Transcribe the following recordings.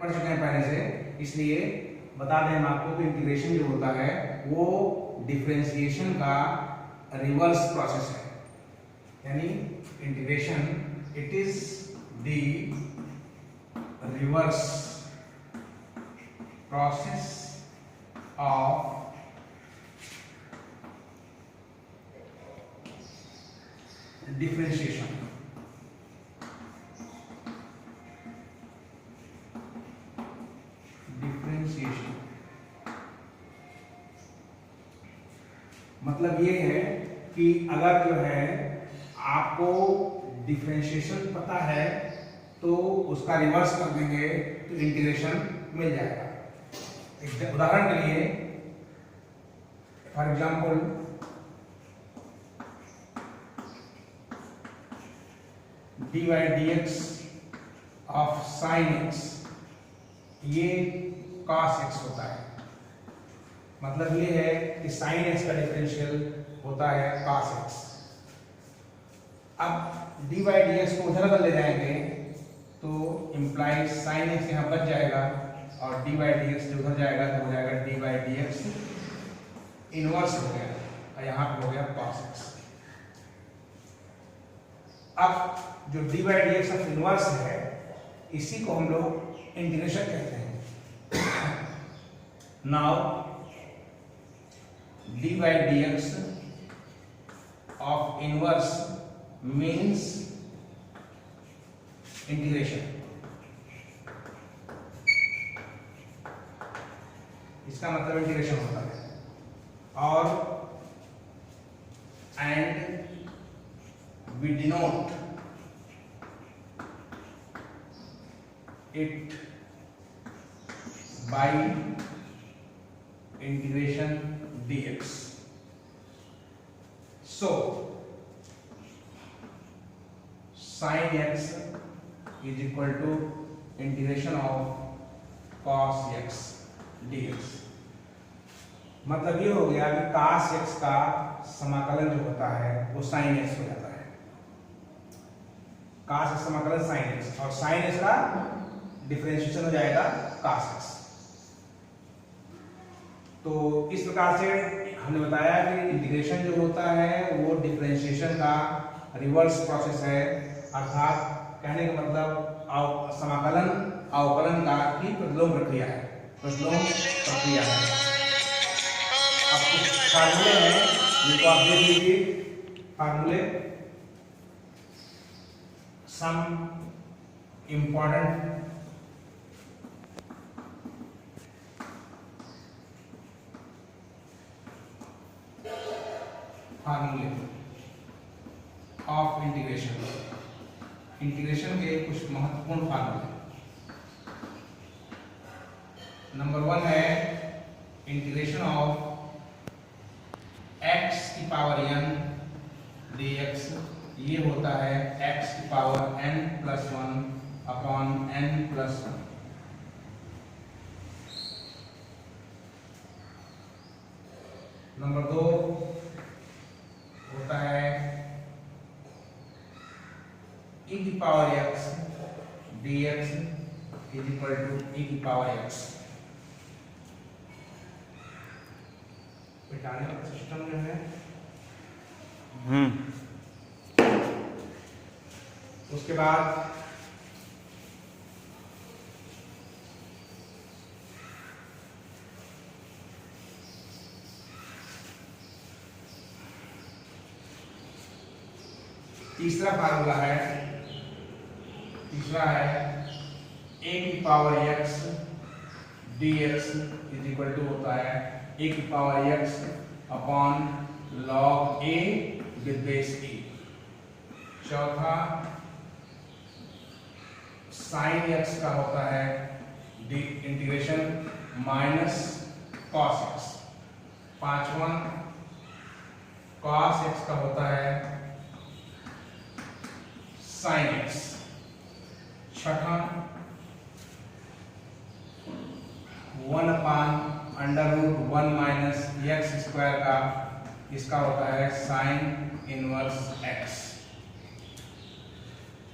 पढ़ चुके हैं पहले से, इसलिए बता दें हम आपको कि इंटीग्रेशन जो होता है वो डिफरेंशिएशन का रिवर्स प्रोसेस है, यानी integration it is the reverse process of differentiation. Differentiation मतलब ये है कि अगर जो है आपको डिफरेंशिएशन पता है तो उसका रिवर्स कर देंगे तो इंटीग्रेशन मिल जाएगा। एक उदाहरण के लिए, for example dy dx of sine x, ये cos x होता है। मतलब ये है कि साइन x का डिफरेंशियल होता है cos x। अब dy dx को उधर ले जाएंगे तो इम्प्लाइज साइन x यहाँ बच जाएगा और dy dx जो उधर जाएगा तो हो जाएगा dy dx इनवर्स हो गया और यहाँ पे हो गया cos x। अब जो dy dx ऑफ इनवर्स है इसी को हम लोग इंटीग्रेशन कहते हैं। Now dy dx of inverse means integration. इसका मतलब इंटीग्रेशन होता है। और and we denote it by integration dx. So sin x is equal to integration of cos x dx। मतलब ये हो गया कि cos x का समाकलन जो होता है वो sin x हो जाता है। cos x समाकलन sin x और sin x का डिफरेंशिएशन हो जाएगा cos x। तो इस प्रकार से हमने बताया कि इंटीग्रेशन जो होता है वो डिफरेंशिएशन का रिवर्स प्रोसेस है, अर्थात कहने का मतलब समाकलन अवकलन का की प्रतिलोम प्रक्रिया है। प्रतिलोम प्रक्रिया है। अब कुछ फार्मूले हैं जिनको आप देख लीजिए। फार्मूले सम इम्पॉर्टेंट फार्मूले ऑफ इंटीग्रेशन। इंटीग्रेशन के कुछ महत्वपूर्ण फार्मूले। नंबर 1 है इंटीग्रेशन ऑफ x की पावर n dx। ये होता है x की power n+1 upon n+1। Number 2 होता है e की power x dx is equal to e की पावर x। बिठाने का सिस्टम जो है उसके बाद तीसरा फार्मूला है, तीसरा है a की power x dx is equal to होता है a की power x upon log a with base e। चौथा साइन x का होता है इंटीग्रेशन माइनस cos x। पांचवा cos x का होता है sin x। छठा 1/√1 माइनस एक्स स्क्वायर का इसका होता है साइन इनवर्स x।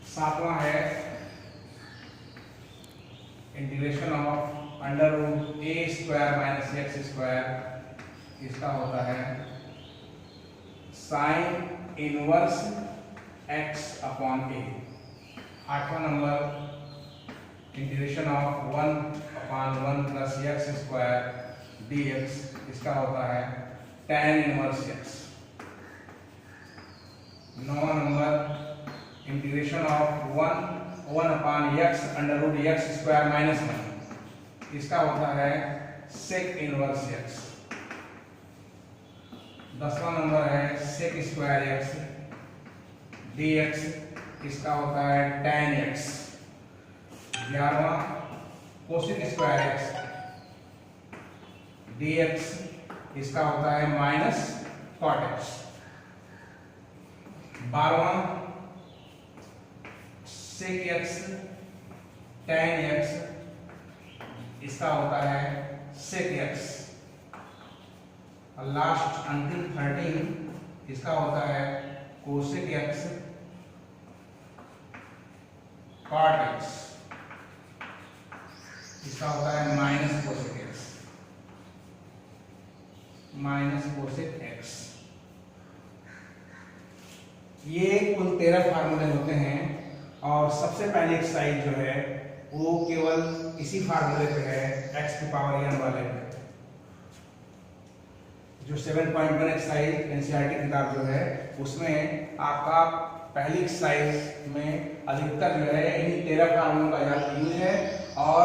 सातवां है integration of under root a square minus x square, इसका होता है sine inverse x upon a. 8वां नंबर integration of 1/1 plus x square dx, इसका होता है tan इनवर्स एक्स। 9वां नंबर integration of 1/x under root x square minus 1, इसका होता है सेक इनवर्स एक्स। 10वां नंबर है सेक स्क्वायर एक्स dx, इसका होता है tan x। 11वां कोसेक स्क्वायर एक्स dx, इसका होता है माइनस cot x। 12वां sec x tan x, इसका होता है sec x। और लास्ट अंतिम 13 इसका होता है cosec x cot x, इसका होता है minus cosec x, minus cosec x। ये कुल 13 फार्मूले होते हैं और सबसे पहले एक्सरसाइज जो है वो केवल इसी फार्मूले पे है, x की पावर n वाले पे। जो 7.1 एक्सरसाइज एनसीईआरटी किताब जो है उसमें आपका पहली एक्सरसाइज में अधिकतर जो है इन 13 फार्मूलों का यूज है और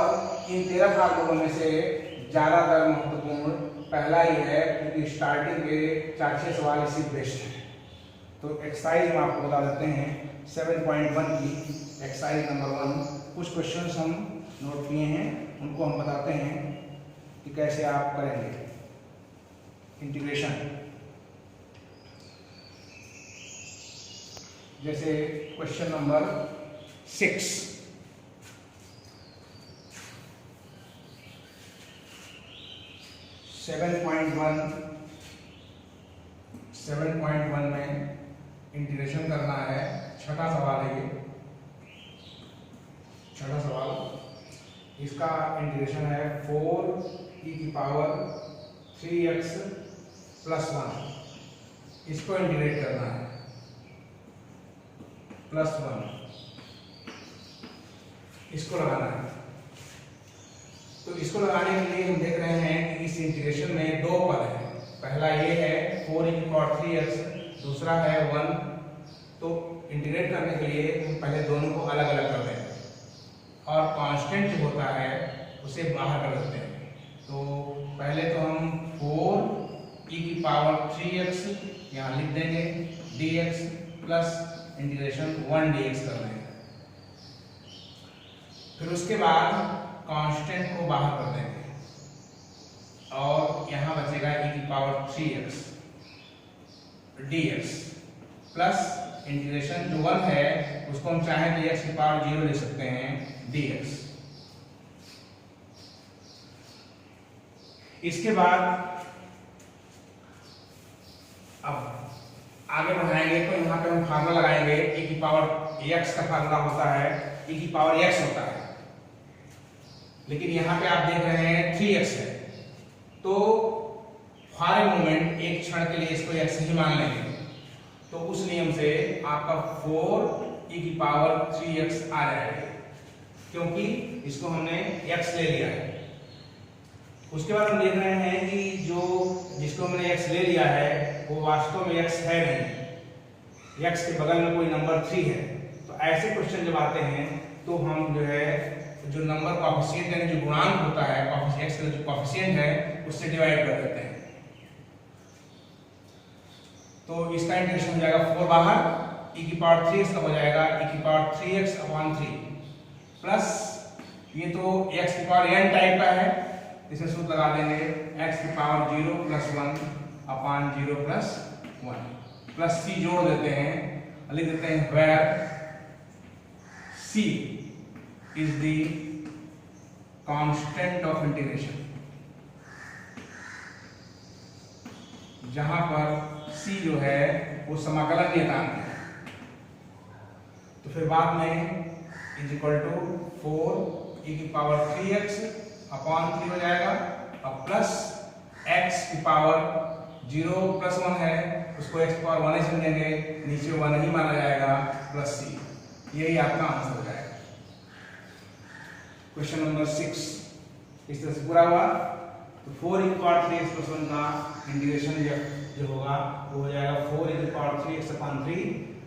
इन 13 फार्मूलों में से ज्यादातर महत्वपूर्ण पहला ही है क्योंकि स्टार्टिंग के 4-6 सवाल इसी बेस्ड है। तो एक्सरसाइज हम आपको बता देते हैं 7.1 की एक्सरसाइज नंबर 1। कुछ क्वेश्चंस हम नोट किए हैं, उनको हम बताते हैं कि कैसे आप करेंगे इंटीग्रेशन। जैसे क्वेश्चन नंबर 6, 7.1 में इंटीग्रेशन करना है। छठा सवाल है ये, छठा सवाल। इसका इंटीग्रेशन है 4e की पावर 3x प्लस 1, इसको इंटीग्रेट करना है प्लस 1, इसको लगाना है। तो इसको लगाने के लिए हम देख रहे हैं कि इस इंटीग्रेशन में दो पद हैं। पहला ये है 4e की पावर 3x, दूसरा है 1। तो इंटीग्रेट करने के लिए हम पहले दोनों को अलग अलग कर देंगे और कांस्टेंट जो होता है उसे बाहर कर देते हैं। तो पहले तो हम 4e की पावर 3x यहाँ लिख देंगे dx प्लस इंटीग्रेशन 1 dx कर देंगे। फिर उसके बाद कांस्टेंट को बाहर कर देंगे और यहाँ बचेगा e की power 3x dx plus integration जो 1 है उसको हम चाहें तो x की पावर 0 लिख सकते हैं dx। इसके बाद अब आगे बढ़ाएंगे तो यहाँ पे हम फार्मूला लगाएंगे। e की पावर x का फार्मूला होता है e की पावर x होता है, लेकिन यहाँ पे आप देख रहे हैं 3x है तो फॉर ए मोमेंट एक क्षण के लिए इसको x ही मान लेंगे। तो उस नियम से आपका 4e की पावर 3x आ जाएगा क्योंकि इसको हमने x ले लिया है। उसके बाद हम देख रहे हैं कि जो जिसको हमने x ले लिया है वो वास्तव में x है नहीं, x के बगल में कोई नंबर 3 है। तो ऐसे क्वेश्चन जब आते हैं तो हम जो है जो नंबर कॉफिशिएंट यानी जो गुणांक होता है x का जो कॉफिशिएंट है उससे डिवाइड कर देते हैं। तो इसका इंटीग्रेशन हो जाएगा 4 बाहर, e की पावर 3x का हो जाएगा e की पावर 3x अपॉन 3 प्लस ये तो x की पावर n टाइप का है, इसे सूत्र लगा देंगे x की power 0 plus 1 upon 0 plus 1 plus c जोड़ देते हैं, लिख देते हैं where c is the constant of integration, जहां पर c जो है वो समाकलन नियतांक है। तो फिर बाद में इज इक्वल टू 4 e की पावर 3x अपॉन 3 हो जाएगा, और प्लस x की पावर 0 प्लस 1 है, उसको x की पावर 1 ही समझेंगे, नीचे 1 ही माना जाएगा, प्लस c। यही आपका आंसर हो जाएगा। क्वेश्चन नंबर 6 इस तरह से पूरा हुआ। तो 4 e की पावर 3x प्लस 1 का इंटीग्रेशन जो होगा वो हो जाएगा 4 e की power 3x upon 3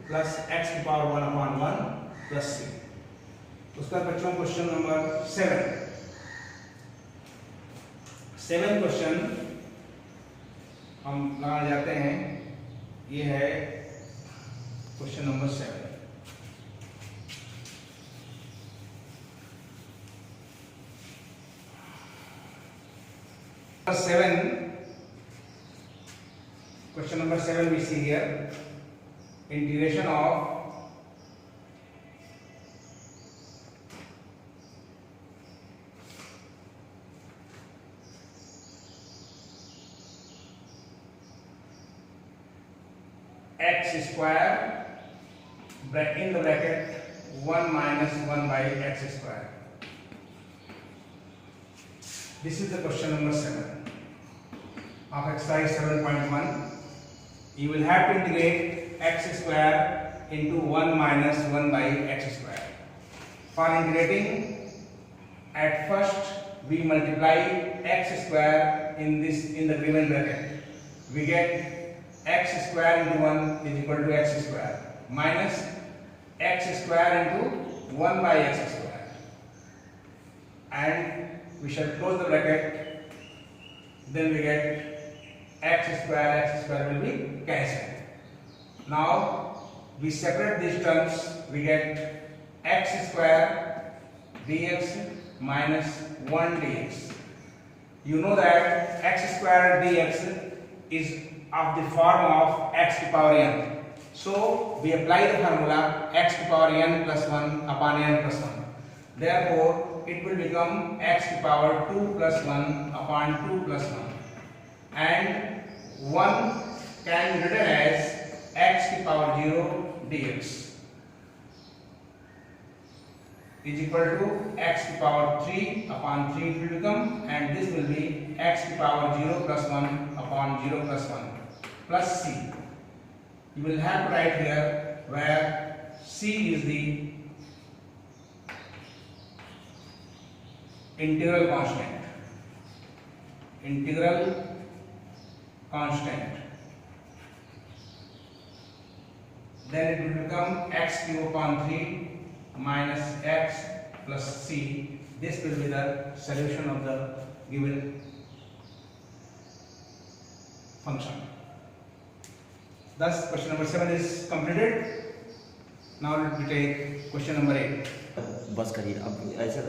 plus x की पावर 1 अपॉन 1 प्लस c। उसका बच्चों क्वेश्चन नंबर 7 क्वेश्चन हम लगाने जाते हैं। ये है question number 7। Question number 7 we see here, integration of x square in the bracket 1 minus 1 by x square. This is the question number 7 of exercise 7.1. You will have to integrate x square into 1 minus 1 by x square. For integrating, at first we multiply x square in the given bracket. We get x square into 1 is equal to x square minus x square into 1 by x square, and we shall close the bracket. Then we get x square will be cancelled. Now we separate these terms. We get x square dx minus 1 dx. You know that x square dx is of the form of x to power n. So we apply the formula x to power n plus 1 upon n plus 1. Therefore it will become x to power 2 plus 1 upon 2 plus 1, and 1 can be written as x to power 0 dx is equal to x to power 3 upon 3 it will become, and this will be x to power 0 plus 1 upon 0 plus 1 plus c. You will have to write here where c is the integral constant. Then it will become x cube upon 3 minus x plus c. This will be the solution of the given function. Thus question number 7 is completed. Now let me take question number 8. बस करिए अब ऐसा